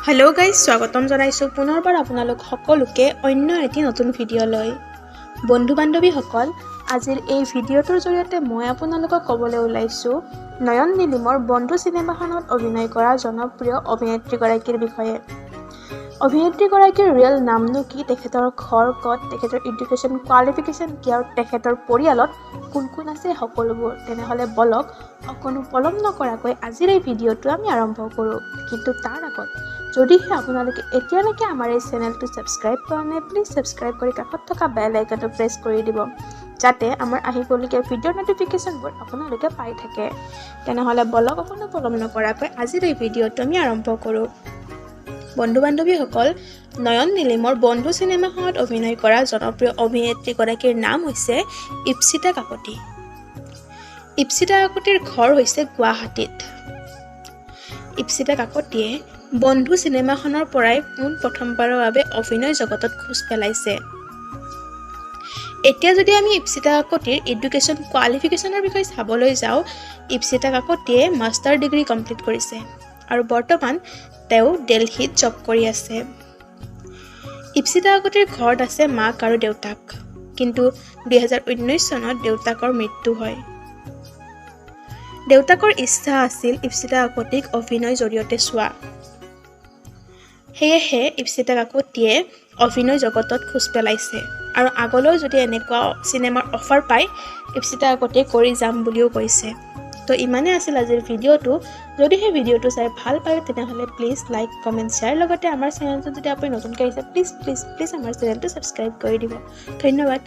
hello guys स्वागतम जनाइছো पुनरबार আপোনালোক সকলোকে অন্য এটি নতুন ভিডিও লৈ বন্ধু বান্ধৱীসকল আজিৰ এই ভিডিওটোৰ জৰিয়তে মই আপোনালোকক ক'বলৈ ওলাইছো নয়ন নিলিমৰ বন্ধু সিনেমাখনত অভিনয় কৰা জনপ্ৰিয় অভিনেত্ৰীগৰাকীৰ বিষয়ে অভিনেত্ৰীগৰাকীৰ ৰিয়েল নামনো কি তেখেতৰ ঘৰ ক'ত তেখেতৰ এডুকেশ্যন কোৱালিফিকেশ্যন কি আৰু তেখেতৰ পৰিয়ালত কোন কোন আছে সকলোবোৰ তেনেহলে বলক অকনো পলম নকৰাকৈ আজিৰ এই ভিডিওটো আমি আৰম্ভ কৰোঁ কিন্তু তাৰ আগত যদিহে আপোনালোকে এতিয়ালৈকে আমাৰ এই চেনেলটো সাবস্ক্ৰাইব কৰা নাই প্লিজ সাবস্ক্ৰাইব কৰি কাষত থকা বেল আইকনটো প্ৰেছ কৰি দিব যাতে আমাৰ আহিবলগীয়া ভিডিঅ' নটিফিকেশ্যনবোৰ আপোনালোকে পাই থাকে তেনেহলে বলক অকনো পলম নকৰাকৈ আজিৰ এই ভিডিওটো আমি আৰম্ভ কৰোঁ বন্ধু বান্ধৱীসকল নয়ন নিলিমৰ বন্ধু সিনেমাখনত অভিনয় কৰা জনপ্ৰিয় অভিনেত্ৰীগৰাকীৰ নাম হৈছে ipsita কাকতি ipsita কাকতিৰ ঘৰ হৈছে গুৱাহাটীত ipsita কাকতিয়ে বন্ধু সিনেমাখনৰ পৰাই প্ৰথমবাৰৰ বাবে অভিনয় জগতত খোজ পেলাইছে এতিয়া যদি আমি ipsita কাকতিৰ এডুকেশ্যন কোৱালিফিকেশ্যনৰ বিষয়ে চাবলৈ যাওঁ ipsita কাকতিয়ে মাষ্টাৰ ডিগ্ৰী কমপ্লিট কৰিছে আৰু বৰ্তমান তেওঁ দিল্লীত জব কৰি আছে ipsita কাকতিৰ ঘৰত আছে মাক আৰু দেউতাক কিন্তু 2019 চনত দেউতাকৰ মৃত্যু হয় দেউতাকৰ ইচ্ছা আছিল ipsita কাকতিক অভিনয় জৰিয়তে চোৱা হেহে ipsita কাকতিয়ে অভিনয় জগতত খোজ পেলাইছে আৰু আগলৈ যদি এনেকুৱা সিনেমাৰ অফাৰ পায় ipsita কাকতিয়ে কৰি যাম বুলিও কৈছে তো ইমানে আছিল আজিৰ ভিডিওটো যদি এই ভিডিওটো চাই ভাল পায় তেনেহলে প্লিজ লাইক কমেন্ট শেয়াৰ লগতে আমাৰ চেনেলটো যদি আপুনি নতুনকৈ আহিছে প্লিজ আমাৰ চেনেলটো সাবস্ক্ৰাইব কৰি দিব ধন্যবাদ